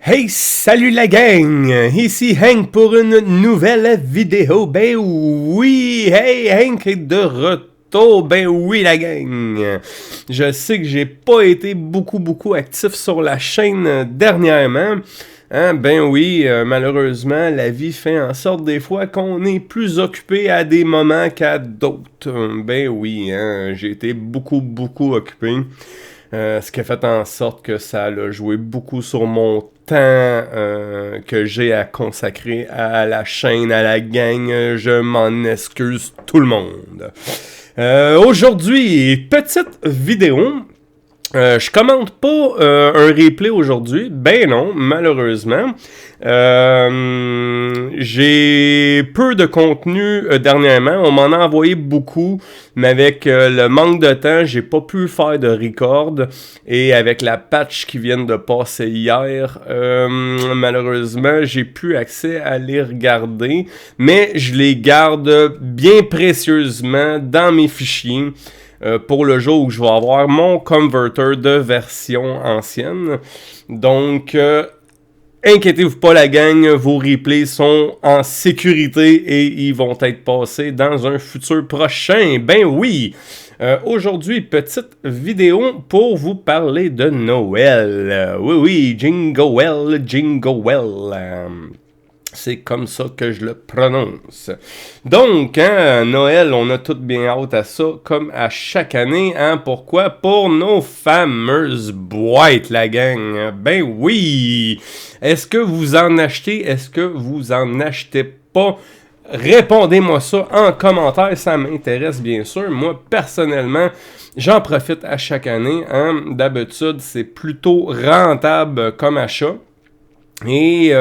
Hey, salut la gang! Ici Hank pour une nouvelle vidéo. Ben oui! Hey, Hank est de retour. Ben oui, la gang! Je sais que j'ai pas été beaucoup actif sur la chaîne dernièrement. Hein, ben oui, malheureusement, la vie fait en sorte des fois qu'on est plus occupé à des moments qu'à d'autres. Ben oui, hein, j'ai été beaucoup occupé. Ce qui a fait en sorte que ça a joué beaucoup sur mon temps que j'ai à consacrer à la chaîne, à la gang. Je m'en excuse tout le monde. Aujourd'hui, petite vidéo. Je commente pas un replay aujourd'hui. Ben non, malheureusement. J'ai peu de contenu dernièrement. On m'en a envoyé beaucoup, mais avec le manque de temps, j'ai pas pu faire de record. Et avec la patch qui vient de passer hier, malheureusement, j'ai plus accès à les regarder. Mais je les garde bien précieusement dans mes fichiers. Pour le jour où je vais avoir mon converter de version ancienne. Donc, inquiétez-vous pas la gang, vos replays sont en sécurité et ils vont être passés dans un futur prochain. Ben oui! Aujourd'hui, petite vidéo pour vous parler de Noël. Oui, Jingle Well. C'est comme ça que je le prononce. Donc, hein, Noël, on a tout bien hâte à ça, comme à chaque année. Hein, pourquoi? Pour nos fameuses boîtes, la gang. Ben oui! Est-ce que vous en achetez? Est-ce que vous en achetez pas? Répondez-moi ça en commentaire, ça m'intéresse bien sûr. Moi, personnellement, j'en profite à chaque année. Hein. D'habitude, c'est plutôt rentable comme achat. Et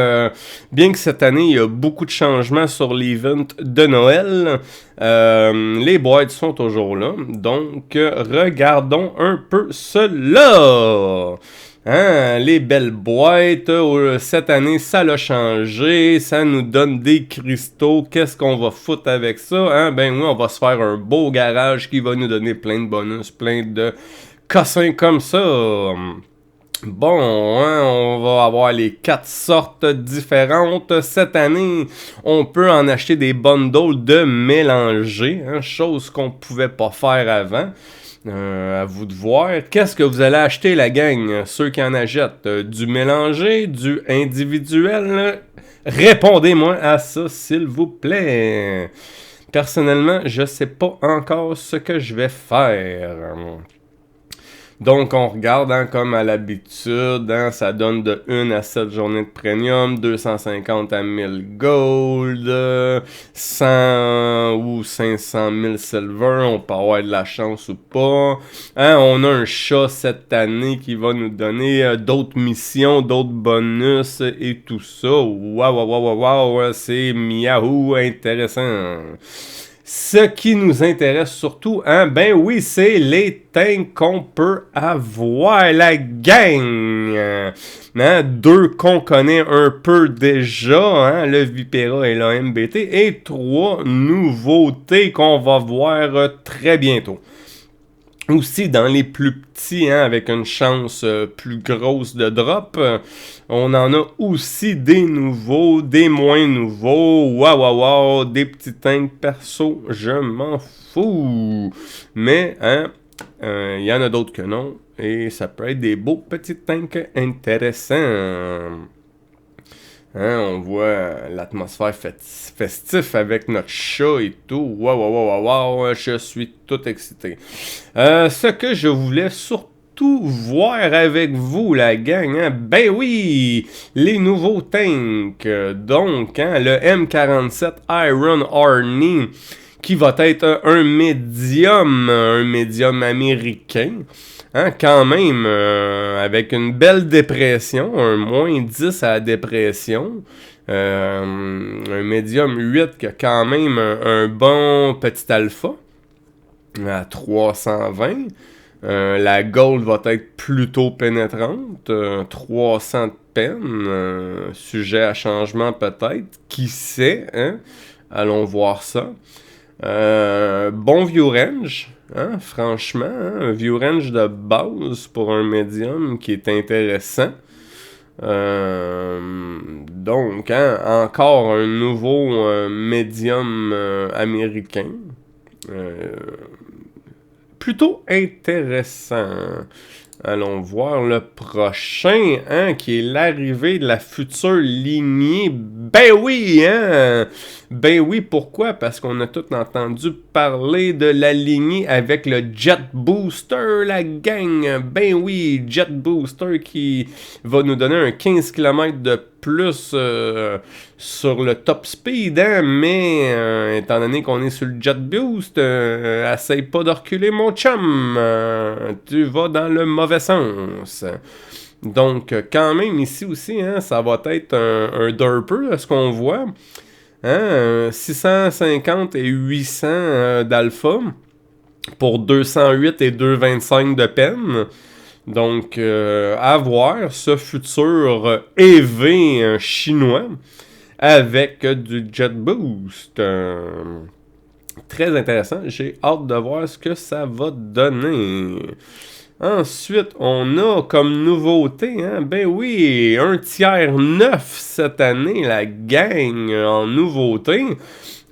bien que cette année, il y a beaucoup de changements sur l'event de Noël, les boîtes sont toujours là. Donc, regardons un peu cela. Hein, les belles boîtes, cette année, ça l'a changé, ça nous donne des cristaux. Qu'est-ce qu'on va foutre avec ça? Hein? Ben oui, on va se faire un beau garage qui va nous donner plein de bonus, plein de cossins comme ça. Bon, hein, on va avoir les 4 sortes différentes. Cette année, on peut en acheter des bundles de mélangés, hein, chose qu'on pouvait pas faire avant. À vous de voir. Qu'est-ce que vous allez acheter, la gang? Ceux qui en achètent du mélangé, du individuel? Répondez-moi à ça, s'il vous plaît. Personnellement, je sais pas encore ce que je vais faire. Donc, on regarde, hein, comme à l'habitude, hein, ça donne de 1 à 7 journées de premium, 250 à 1000 gold, 100 ou 500 000 silver, on peut avoir de la chance ou pas. Hein, on a un chat cette année qui va nous donner d'autres missions, d'autres bonus et tout ça. Waouh, c'est miaou intéressant. Ce qui nous intéresse surtout, hein, ben oui, c'est les tanks qu'on peut avoir, la gang. Hein, 2 qu'on connaît un peu déjà, hein, le Vipera et la MBT, et 3 nouveautés qu'on va voir très bientôt. Aussi, dans les plus petits, hein, avec une chance plus grosse de drop, on en a aussi des nouveaux, des moins nouveaux. Waouh, des petits tanks perso, je m'en fous. Mais, hein, il y en a d'autres que non. Et ça peut être des beaux petits tanks intéressants. Hein, on voit l'atmosphère festif avec notre chat et tout. Waouh, je suis tout excité. Ce que je voulais surtout voir avec vous, la gang, hein, ben oui, les nouveaux tanks. Donc, hein, le M47 Iron Army, qui va être un médium américain. Hein, quand même, avec une belle dépression, un moins 10 à la dépression, un médium 8 qui a quand même un bon petit alpha à 320. La gold va être plutôt pénétrante, 300 de peine, sujet à changement peut-être, qui sait, hein? Allons voir ça. Bon view range, hein, franchement, hein, un view range de base pour un médium qui est intéressant. Donc, hein, encore un nouveau médium américain. Plutôt intéressant. Allons voir le prochain, hein, qui est l'arrivée de la future lignée. Ben oui, hein! Ben oui, pourquoi? Parce qu'on a tout entendu parler de la lignée avec le Jet Booster, la gang. Ben oui, Jet Booster qui va nous donner un 15 km de plus sur le top speed, hein, mais étant donné qu'on est sur le Jet Boost, essaye pas de reculer mon chum, tu vas dans le mauvais sens. Donc quand même ici aussi, hein, ça va être un derper, ce qu'on voit, hein, 650 et 800 d'alpha pour 208 et 225 de peine. Donc, à voir ce futur EV chinois avec du Jet Boost. Très intéressant. J'ai hâte de voir ce que ça va donner. Ensuite, on a comme nouveauté, hein, ben oui, un tiers neuf cette année, la gang en nouveauté.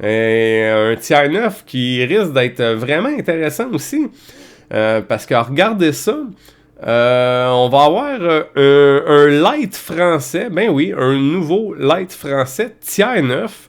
Et un tiers neuf qui risque d'être vraiment intéressant aussi. Parce que regardez ça. On va avoir un light français, ben oui, un nouveau light français tiers neuf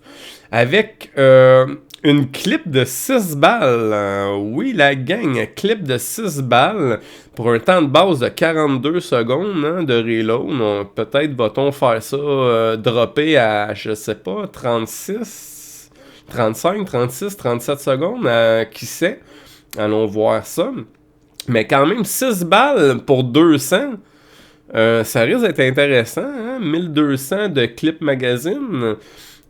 avec une clip de 6 balles. Oui, la gang, clip de 6 balles pour un temps de base de 42 secondes, hein, de reload. Peut-être va-t-on faire ça dropper à, je sais pas, 36, 35, 36, 37 secondes, qui sait. Allons voir ça. Mais quand même, 6 balles pour 200, ça risque d'être intéressant, hein? 1200 de Clip Magazine.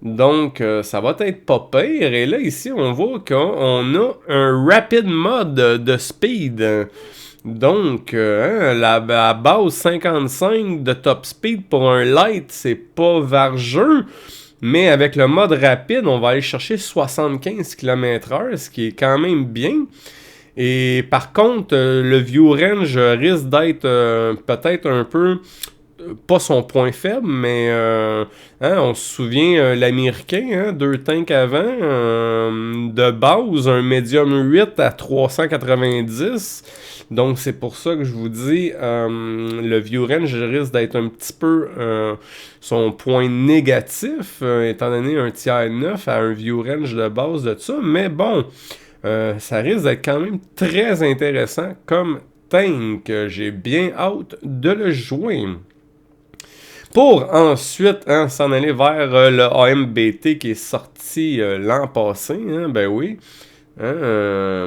Donc, ça va être pas pire. Et là, ici, on voit qu'on a un Rapid Mode de speed. Donc, hein, la base 55 de top speed pour un light, c'est pas vargeux. Mais avec le mode rapide, on va aller chercher 75 km/h, ce qui est quand même bien. Et par contre, le view range risque d'être peut-être un peu, pas son point faible, mais hein, on se souvient, l'américain, hein, 2 tanks avant, de base, un medium 8 à 390. Donc c'est pour ça que je vous dis, le view range risque d'être un petit peu son point négatif, étant donné un tiers 9 à un view range de base de ça. Mais bon... ça risque d'être quand même très intéressant comme tank. J'ai bien hâte de le jouer. Pour ensuite s'en aller vers le AMBT qui est sorti l'an passé. Hein, ben oui. Hein,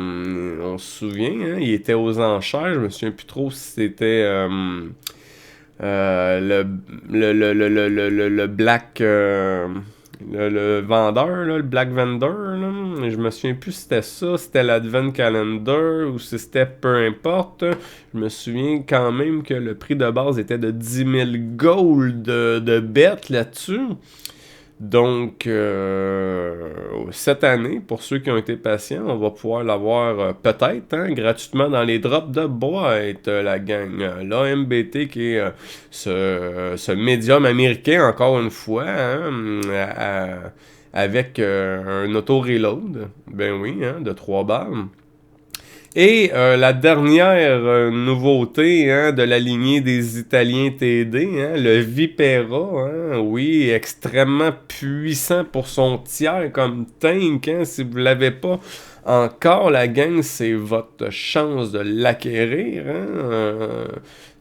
on se souvient, hein, il était aux enchères. Je me souviens plus trop si c'était le Black... le vendeur, là, le Black Vendor, là, je me souviens plus si c'était ça, c'était l'Advent Calendar ou si c'était peu importe. Je me souviens quand même que le prix de base était de 10 000 gold de bêtes là-dessus. Donc, cette année, pour ceux qui ont été patients, on va pouvoir l'avoir peut-être gratuitement dans les drops de boîte, la gang. L'AMBT qui est ce médium américain, encore une fois, avec un auto-reload, ben oui, de 3 balles. Et la dernière nouveauté de la lignée des Italiens TD, le Vipera, oui, extrêmement puissant pour son tiers comme tank. Si vous ne l'avez pas encore, la gang, c'est votre chance de l'acquérir.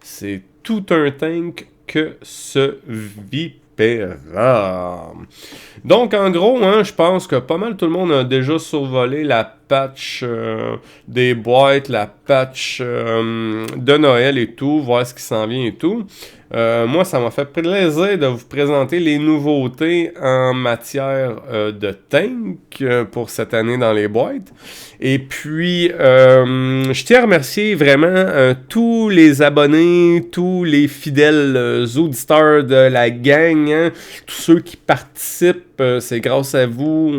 C'est tout un tank que ce Vipera. Donc, en gros, je pense que pas mal tout le monde a déjà survolé la patch des boîtes, la patch de Noël et tout, voir ce qui s'en vient et tout. Moi, ça m'a fait plaisir de vous présenter les nouveautés en matière de tank pour cette année dans les boîtes. Et puis, je tiens à remercier vraiment tous les abonnés, tous les fidèles auditeurs de la gang, tous ceux qui participent, c'est grâce à vous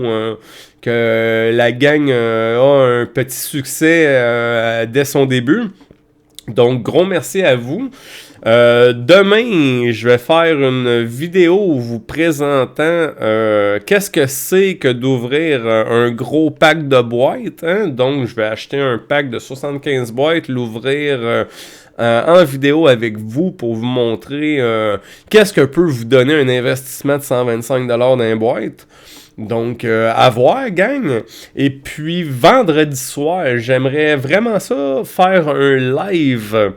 que la gang a un petit succès dès son début. Donc, gros merci à vous. Demain, je vais faire une vidéo vous présentant qu'est-ce que c'est que d'ouvrir un gros pack de boîtes. Hein? Donc, je vais acheter un pack de 75 boîtes, l'ouvrir en vidéo avec vous pour vous montrer qu'est-ce que peut vous donner un investissement de 125$ dans une boîte. Donc, à voir, gang. Et puis, vendredi soir, j'aimerais vraiment ça, faire un live.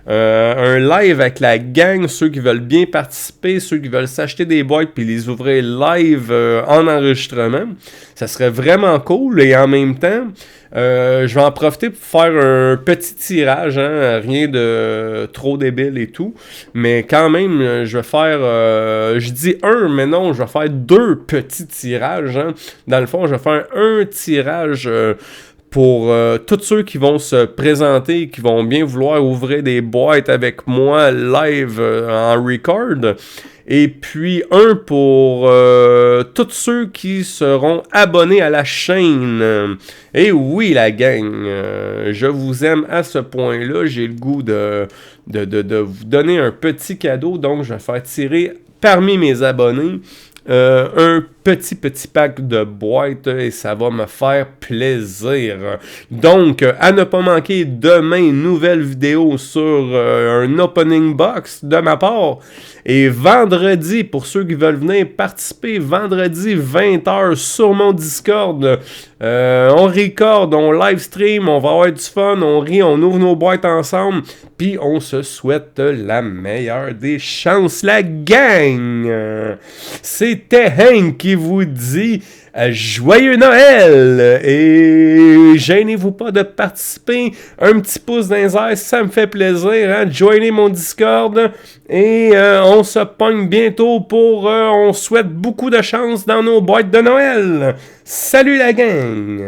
Un live avec la gang, ceux qui veulent bien participer, ceux qui veulent s'acheter des boîtes puis les ouvrir live en enregistrement. Ça serait vraiment cool. Et en même temps, je vais en profiter pour faire un petit tirage, hein, rien de trop débile et tout. Mais quand même, je vais faire, je dis un, mais non, je vais faire 2 petits tirages. Hein. Dans le fond, je vais faire un tirage pour tous ceux qui vont se présenter, qui vont bien vouloir ouvrir des boîtes avec moi live en record. Et puis un pour tous ceux qui seront abonnés à la chaîne. Et oui, la gang, je vous aime à ce point-là. J'ai le goût de vous donner un petit cadeau. Donc, je vais faire tirer parmi mes abonnés un petit pack de boîtes et ça va me faire plaisir. Donc, à ne pas manquer demain, une nouvelle vidéo sur un opening box de ma part. Et vendredi, pour ceux qui veulent venir participer, vendredi 20h sur mon Discord, on record, on live stream, on va avoir du fun, on rit, on ouvre nos boîtes ensemble, puis on se souhaite la meilleure des chances, la gang! C'était Hank qui vous dit joyeux Noël et gênez-vous pas de participer, un petit pouce dans les airs, ça me fait plaisir, hein? Joignez mon Discord et on se pogne bientôt pour on souhaite beaucoup de chance dans nos boîtes de Noël. Salut la gang!